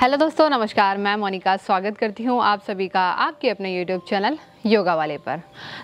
Hello दोस्तों, नमस्कार। मैं मोनिका स्वागत करती हूँ आप सभी का आपके अपने यूट्यूब चैनल योगा वाले पर।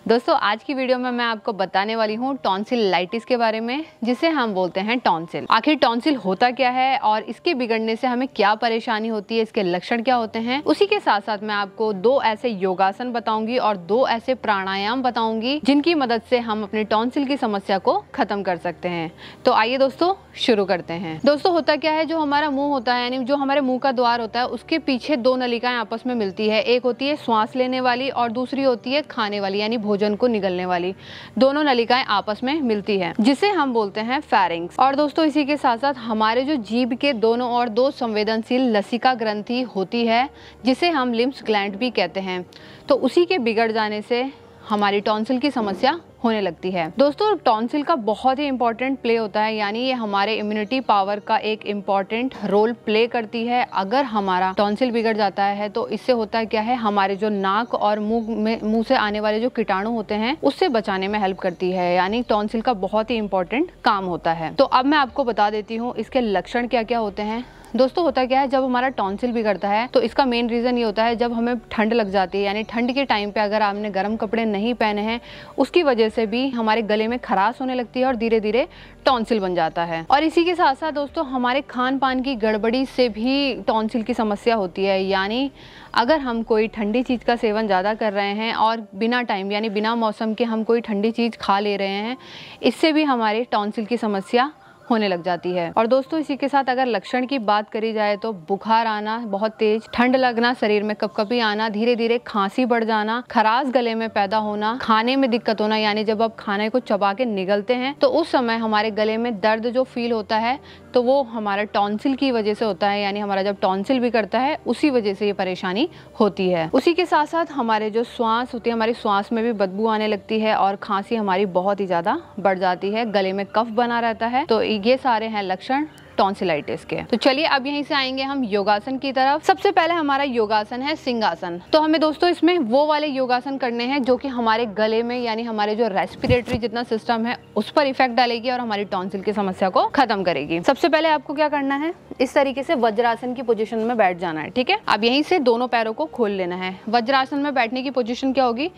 दोस्तों, आज की वीडियो में मैं आपको बताने वाली हूँ टॉन्सिलाइटिस के बारे में, जिसे हम बोलते हैं टॉन्सिल। आखिर टॉन्सिल होता क्या है और इसके बिगड़ने से हमें क्या परेशानी होती है, इसके लक्षण क्या होते हैं। उसी के साथ साथ मैं आपको 2 ऐसे योगासन बताऊंगी और 2 ऐसे प्राणायाम बताऊंगी जिनकी मदद से हम अपने टॉन्सिल की समस्या को खत्म कर सकते हैं। तो आइए दोस्तों, शुरू करते हैं। दोस्तों, होता क्या है, जो हमारा मुंह होता है, यानी जो हमारे मुंह का द्वार होता है, उसके पीछे 2 नलिकाएं आपस में मिलती है। एक होती है श्वास लेने वाली और दूसरी होती है खाने वाली, यानी भोजन को निगलने वाली। दोनों नलिकाएं आपस में मिलती है, जिसे हम बोलते हैं फेरिंग्स। और दोस्तों, इसी के साथ साथ हमारे जो जीभ के दोनों ओर 2 संवेदनशील लसिका ग्रंथि होती है, जिसे हम लिम्फ ग्लैंड भी कहते हैं। तो उसी के बिगड़ जाने से हमारी टॉन्सिल की समस्या होने लगती है। दोस्तों, टॉन्सिल का बहुत ही इंपॉर्टेंट प्ले होता है, यानी ये हमारे इम्यूनिटी पावर का एक इम्पॉर्टेंट रोल प्ले करती है। अगर हमारा टॉन्सिल बिगड़ जाता है तो इससे होता है क्या है, हमारे जो नाक और मुंह से आने वाले जो कीटाणु होते हैं उससे बचाने में हेल्प करती है। यानी टॉन्सिल का बहुत ही इंपॉर्टेंट काम होता है। तो अब मैं आपको बता देती हूँ इसके लक्षण क्या क्या होते हैं। दोस्तों, होता क्या है, जब हमारा टॉन्सिल बिगड़ता है तो इसका मेन रीज़न ये होता है, जब हमें ठंड लग जाती है, यानी ठंड के टाइम पे अगर आपने गर्म कपड़े नहीं पहने हैं, उसकी वजह से भी हमारे गले में खराश होने लगती है और धीरे धीरे टॉन्सिल बन जाता है। और इसी के साथ साथ दोस्तों, हमारे खान पान की गड़बड़ी से भी टॉन्सिल की समस्या होती है। यानी अगर हम कोई ठंडी चीज़ का सेवन ज़्यादा कर रहे हैं और बिना टाइम यानी बिना मौसम के हम कोई ठंडी चीज़ खा ले रहे हैं, इससे भी हमारे टॉन्सिल की समस्या होने लग जाती है। और दोस्तों, इसी के साथ अगर लक्षण की बात करी जाए तो बुखार आना, बहुत तेज ठंड लगना, शरीर में कपकपी आना, धीरे धीरे खांसी बढ़ जाना, खराश गले में पैदा होना, खाने में दिक्कत होना, यानी जब आप खाने को चबा के निगलते हैं तो उस समय हमारे गले में दर्द जो फील होता है तो वो हमारा टॉन्सिल की वजह से होता है। यानी हमारा जब टॉन्सिल बिगड़ता है उसी वजह से ये परेशानी होती है। उसी के साथ साथ हमारे जो श्वास होती है, हमारी श्वास में भी बदबू आने लगती है और खांसी हमारी बहुत ही ज्यादा बढ़ जाती है, गले में कफ बना रहता है। तो ये सारे हैं लक्षण टॉन्सिलाइटिस के। तो चलिए अब यहीं से आएंगे हम योगासन की तरफ। सबसे पहले हमारा योगासन है सिंहासन। तो हमें दोस्तों इसमें वो वाले योगासन करने हैं जो कि हमारे गले में, यानी हमारे जो रेस्पिरेटरी जितना सिस्टम है उस पर इफेक्ट डालेगी और हमारी टॉन्सिल की समस्या को खत्म करेगी। सबसे पहले आपको क्या करना है, इस तरीके से वज्रासन की पोजीशन में बैठ जाना है। ठीक है, अब यहीं से दोनों पैरों को खोल लेना है। वज्रासन में बैठने की पोजीशन क्या होगी,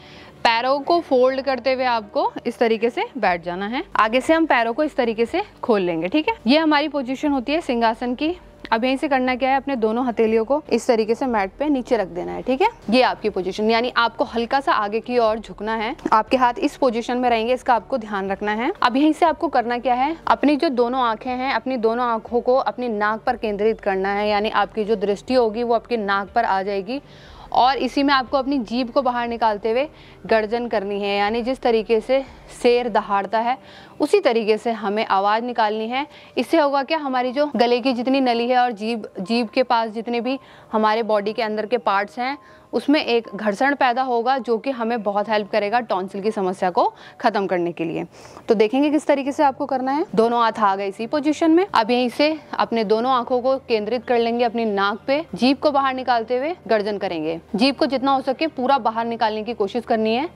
पैरों को फोल्ड करते हुए आपको इस तरीके से बैठ जाना है। आगे से हम पैरों को इस तरीके से खोल लेंगे। ठीक है, ये हमारी पोजीशन होती है सिंहासन की। अब यहीं से करना क्या है, अपने दोनों हथेलियों को इस तरीके से मैट पे नीचे रख देना है। ठीक है, ये आपकी पोजीशन, यानी आपको हल्का सा आगे की ओर झुकना है। आपके हाथ इस पोजीशन में रहेंगे, इसका आपको ध्यान रखना है। अब यहीं से आपको करना क्या है, अपनी जो दोनों आंखें हैं, अपनी दोनों आंखों को अपनी नाक पर केंद्रित करना है। यानी आपकी जो दृष्टि होगी वो आपकी नाक पर आ जाएगी और इसी में आपको अपनी जीभ को बाहर निकालते हुए गर्जन करनी है। यानी जिस तरीके से शेर दहाड़ता है उसी तरीके से हमें आवाज़ निकालनी है। इससे होगा क्या, हमारी जो गले की जितनी नली है और जीभ के पास जितने भी हमारे बॉडी के अंदर के पार्ट्स हैं उसमें एक घर्षण पैदा होगा, जो कि हमें बहुत हेल्प करेगा टॉन्सिल की समस्या को खत्म करने के लिए। तो देखेंगे किस तरीके से आपको करना है। दोनों हाथ आ गए इसी पोजीशन में। अब यहीं से अपने दोनों आंखों को केंद्रित कर लेंगे अपनी नाक पे, जीभ को बाहर निकालते हुए गर्जन करेंगे। जीभ को जितना हो सके पूरा बाहर निकालने की कोशिश करनी है।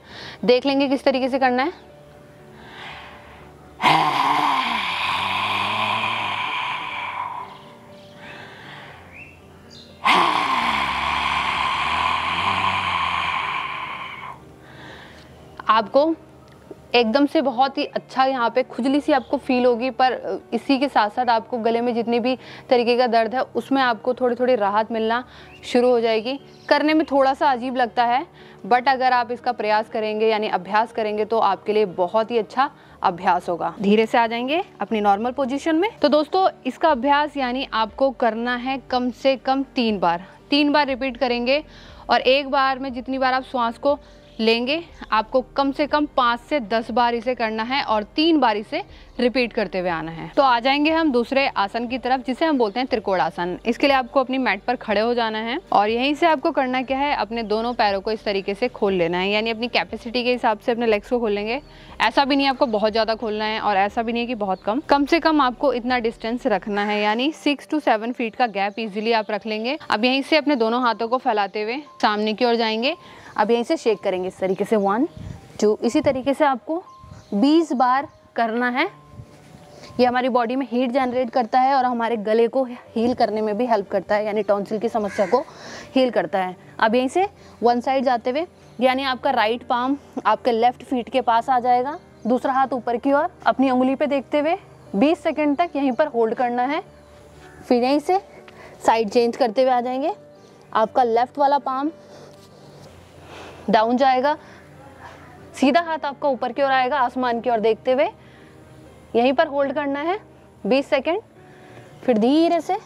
देख लेंगे किस तरीके से करना है। आपको एकदम से बहुत ही अच्छा यहाँ पे खुजली सी आपको फील होगी, पर इसी के साथ साथ आपको गले में जितनी भी तरीके का दर्द है उसमें आपको थोड़ी थोड़ी राहत मिलना शुरू हो जाएगी। करने में थोड़ा सा अजीब लगता है, बट अगर आप इसका प्रयास करेंगे यानी अभ्यास करेंगे तो आपके लिए बहुत ही अच्छा अभ्यास होगा। धीरे से आ जाएंगे अपनी नॉर्मल पोजीशन में। तो दोस्तों, इसका अभ्यास यानी आपको करना है कम से कम 3 बार। 3 बार रिपीट करेंगे और एक बार में जितनी बार आप श्वास को लेंगे आपको कम से कम 5 से 10 बार इसे करना है और 3 बार इसे रिपीट करते हुए आना है। तो आ जाएंगे हम दूसरे आसन की तरफ, जिसे हम बोलते हैं त्रिकोण आसन। इसके लिए आपको अपनी मैट पर खड़े हो जाना है और यहीं से आपको करना क्या है, अपने दोनों पैरों को इस तरीके से खोल लेना है। यानी अपनी कैपेसिटी के हिसाब से अपने लेग्स को खोल लेंगे। ऐसा भी नहीं आपको बहुत ज़्यादा खोलना है और ऐसा भी नहीं है कि बहुत कम। कम से कम आपको इतना डिस्टेंस रखना है, यानी 6 to 7 फीट का गैप इजीली आप रख लेंगे। अब यहीं से अपने दोनों हाथों को फैलाते हुए सामने की ओर जाएंगे। अब यहीं से शेक करेंगे इस तरीके से 1 2। इसी तरीके से आपको 20 बार करना है। ये हमारी बॉडी में हीट जनरेट करता है और हमारे गले को हील करने में भी हेल्प करता है, यानी टॉन्सिल की समस्या को हील करता है। अब यहीं से वन साइड जाते हुए, यानी आपका राइट पाम आपके लेफ्ट फीट के पास आ जाएगा, दूसरा हाथ ऊपर की ओर अपनी उंगली पे देखते हुए 20 सेकंड तक यहीं पर होल्ड करना है। फिर यहीं से साइड चेंज करते हुए आ जाएंगे, आपका लेफ्ट वाला पाम डाउन जाएगा, सीधा हाथ आपका ऊपर की ओर आएगा आसमान की ओर देखते हुए, यहीं पर होल्ड करना है 20 सेकंड, फिर धीरे से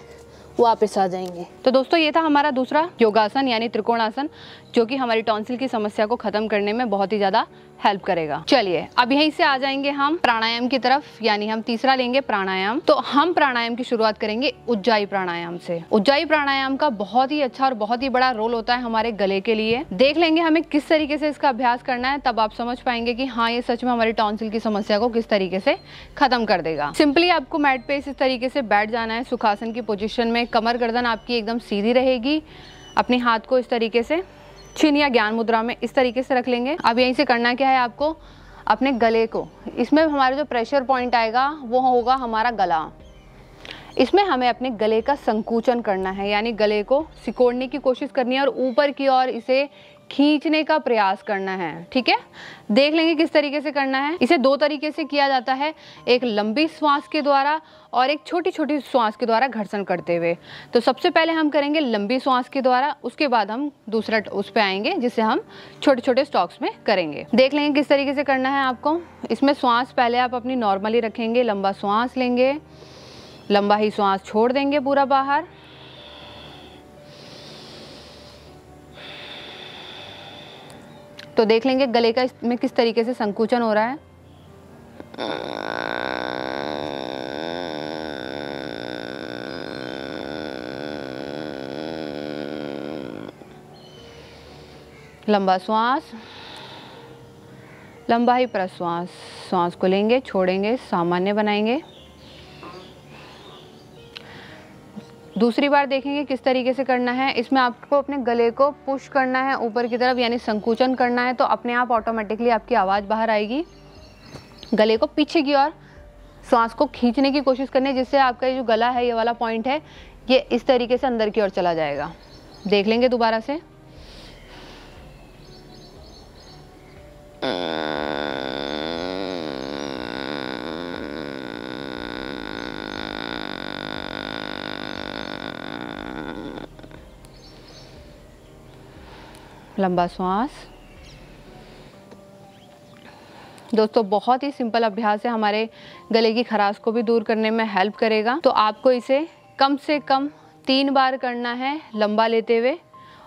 वापस आ जाएंगे। तो दोस्तों ये था हमारा दूसरा योगासन यानी त्रिकोणासन, जो कि हमारी टॉन्सिल की समस्या को खत्म करने में बहुत ही ज़्यादा हेल्प करेगा। चलिए अब यहीं से आ जाएंगे हम प्राणायाम की तरफ, यानी हम तीसरा लेंगे प्राणायाम। तो हम प्राणायाम की शुरुआत करेंगे उज्जाई प्राणायाम से। उज्जाई प्राणायाम का बहुत ही अच्छा और बहुत ही बड़ा रोल होता है हमारे गले के लिए। देख लेंगे हमें किस तरीके से इसका अभ्यास करना है, तब आप समझ पाएंगे कि हाँ ये सच में हमारी टॉन्सिल की समस्या को किस तरीके से खत्म कर देगा। सिंपली आपको मैट पे इस तरीके से बैठ जाना है सुखासन की पोजिशन में। कमर गर्दन आपकी एकदम सीधी रहेगी। अपने हाथ को इस तरीके से चिन्ह या ज्ञान मुद्रा में इस तरीके से रख लेंगे। अब यहीं से करना क्या है आपको, अपने गले को, इसमें हमारा जो प्रेशर पॉइंट आएगा वो होगा हमारा गला। इसमें हमें अपने गले का संकुचन करना है, यानी गले को सिकोड़ने की कोशिश करनी है और ऊपर की ओर इसे खींचने का प्रयास करना है। ठीक है, देख लेंगे किस तरीके से करना है। इसे दो तरीके से किया जाता है, एक लंबी श्वास के द्वारा और एक छोटी छोटी श्वास के द्वारा घर्षण करते हुए। तो सबसे पहले हम करेंगे लंबी श्वास के द्वारा, उसके बाद हम दूसरा उस पे आएंगे जिसे हम छोटे छोटे स्टॉक्स में करेंगे। देख लेंगे किस तरीके से करना है आपको। इसमें श्वास पहले आप अपनी नॉर्मली रखेंगे, लंबा श्वास लेंगे, लंबा ही श्वास छोड़ देंगे पूरा बाहर। तो देख लेंगे गले का इसमें किस तरीके से संकुचन हो रहा है। लंबा श्वास, लंबा ही प्रश्वास। श्वास को लेंगे, छोड़ेंगे, सामान्य बनाएंगे। दूसरी बार देखेंगे किस तरीके से करना है। इसमें आपको अपने गले को पुश करना है ऊपर की तरफ, यानी संकुचन करना है। तो अपने आप ऑटोमेटिकली आपकी आवाज़ बाहर आएगी। गले को पीछे की ओर श्वास को खींचने की कोशिश करनी है, जिससे आपका ये जो गला है, ये वाला पॉइंट है, ये इस तरीके से अंदर की ओर चला जाएगा। देख लेंगे दोबारा से। लंबा श्वास। दोस्तों बहुत ही सिंपल अभ्यास है, हमारे गले की खराश को भी दूर करने में हेल्प करेगा। तो आपको इसे कम से कम 3 बार करना है लंबा लेते हुए,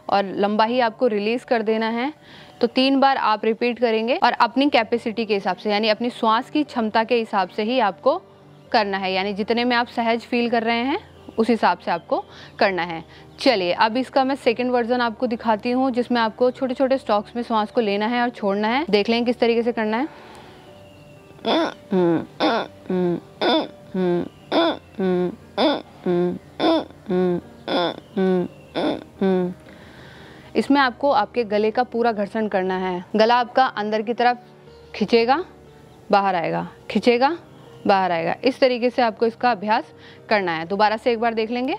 और लंबा ही आपको रिलीज कर देना है। तो 3 बार आप रिपीट करेंगे और अपनी कैपेसिटी के हिसाब से, यानी अपनी श्वास की क्षमता के हिसाब से ही आपको करना है, यानी जितने में आप सहज फील कर रहे हैं उस हिसाब से आपको करना है। चलिए अब इसका मैं सेकंड वर्जन आपको दिखाती हूँ, जिसमें आपको छोटे छोटे स्टॉक्स में श्वास को लेना है और छोड़ना है। देख लें किस तरीके से करना है। इसमें आपको आपके गले का पूरा घर्षण करना है। गला आपका अंदर की तरफ खिंचेगा, बाहर आएगा, खिंचेगा, बाहर आएगा। इस तरीके से आपको इसका अभ्यास करना है। दोबारा से एक बार देख लेंगे।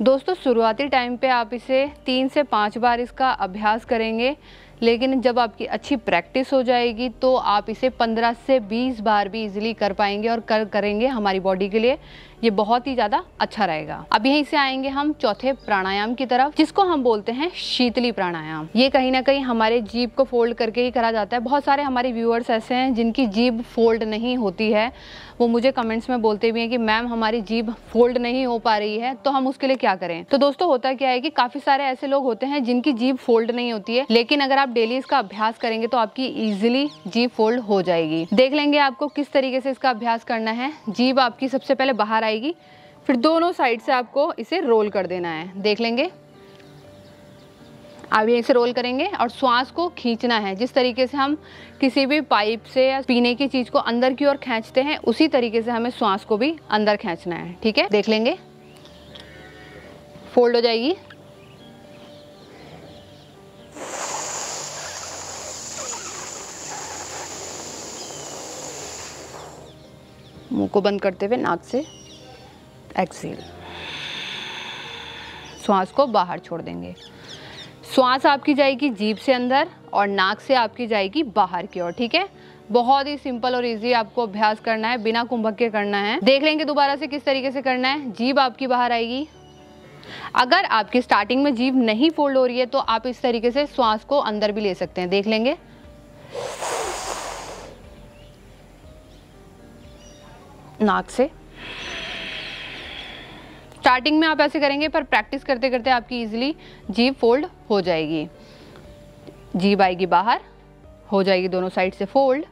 दोस्तों शुरुआती टाइम पे आप इसे 3 से 5 बार इसका अभ्यास करेंगे, लेकिन जब आपकी अच्छी प्रैक्टिस हो जाएगी तो आप इसे 15 से 20 बार भी इजीली कर पाएंगे और करेंगे। हमारी बॉडी के लिए ये बहुत ही ज़्यादा अच्छा रहेगा। अब यहीं से आएंगे हम चौथे प्राणायाम की तरफ, जिसको हम बोलते हैं शीतली प्राणायाम। ये कहीं ना कहीं हमारे जीभ को फोल्ड करके ही करा जाता है। बहुत सारे हमारे व्यूअर्स ऐसे हैं जिनकी जीभ फोल्ड नहीं होती है, वो मुझे कमेंट्स में बोलते भी हैं कि मैम हमारी जीभ फोल्ड नहीं हो पा रही है, तो हम उसके लिए क्या करें। तो दोस्तों होता क्या है कि काफ़ी सारे ऐसे लोग होते हैं जिनकी जीभ फोल्ड नहीं होती है, लेकिन अगर आप डेली इसका अभ्यास करेंगे तो आपकी ईजिली जीभ फोल्ड हो जाएगी। देख लेंगे आपको किस तरीके से इसका अभ्यास करना है। जीभ आपकी सबसे पहले बाहर आएगी, फिर दोनों साइड से आपको इसे रोल कर देना है। देख लेंगे, आप यहीं से रोल करेंगे और श्वास को खींचना है। जिस तरीके से हम किसी भी पाइप से या पीने की चीज़ को अंदर की ओर खींचते हैं, उसी तरीके से हमें श्वास को भी अंदर खींचना है। ठीक है, देख लेंगे। फोल्ड हो जाएगी। मुंह को बंद करते हुए नाक से एक्सहेल, श्वास को बाहर छोड़ देंगे। श्वास आपकी जाएगी जीभ से अंदर और नाक से आपकी जाएगी बाहर की ओर। ठीक है, बहुत ही सिंपल और इजी आपको अभ्यास करना है, बिना कुंभक के करना है। देख लेंगे दोबारा से किस तरीके से करना है। जीभ आपकी बाहर आएगी। अगर आपकी स्टार्टिंग में जीभ नहीं फोल्ड हो रही है तो आप इस तरीके से श्वास को अंदर भी ले सकते हैं। देख लेंगे। नाक से स्टार्टिंग में आप ऐसे करेंगे, पर प्रैक्टिस करते करते आपकी इजीली जीभ फोल्ड हो जाएगी। जीभ आएगी बाहर, हो जाएगी दोनों साइड से फोल्ड।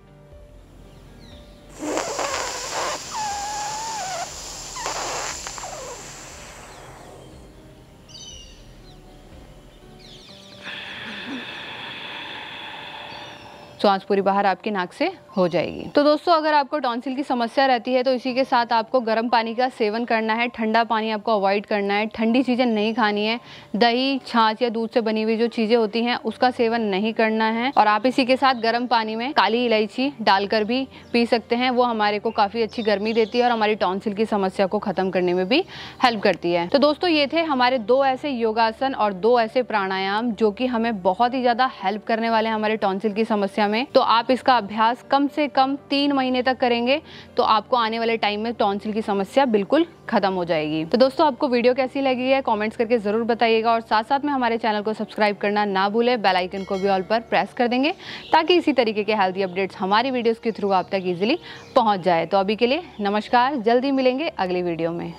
श्वास पूरी बाहर आपकी नाक से हो जाएगी। तो दोस्तों, अगर आपको टॉन्सिल की समस्या रहती है तो इसी के साथ आपको गर्म पानी का सेवन करना है, ठंडा पानी आपको अवॉइड करना है, ठंडी चीज़ें नहीं खानी है, दही, छाछ या दूध से बनी हुई जो चीज़ें होती हैं उसका सेवन नहीं करना है। और आप इसी के साथ गर्म पानी में काली इलायची डालकर भी पी सकते हैं, वो हमारे को काफ़ी अच्छी गर्मी देती है और हमारी टॉन्सिल की समस्या को ख़त्म करने में भी हेल्प करती है। तो दोस्तों, ये थे हमारे 2 ऐसे योगासन और 2 ऐसे प्राणायाम जो कि हमें बहुत ही ज़्यादा हेल्प करने वाले हैं हमारे टॉन्सिल की समस्या में। तो आप इसका अभ्यास कम से कम 3 महीने तक करेंगे तो आपको आने वाले टाइम में टॉन्सिल की समस्या बिल्कुल खत्म हो जाएगी। तो दोस्तों, आपको वीडियो कैसी लगी है कमेंट्स करके जरूर बताइएगा और साथ साथ में हमारे चैनल को सब्सक्राइब करना ना भूलें, बेल आइकन को भी ऑल पर प्रेस कर देंगे ताकि इसी तरीके के हेल्दी अपडेट्स हमारी वीडियोस के थ्रू आप तक इजीली पहुंच जाए। तो अभी के लिए नमस्कार, जल्दी मिलेंगे अगली वीडियो में।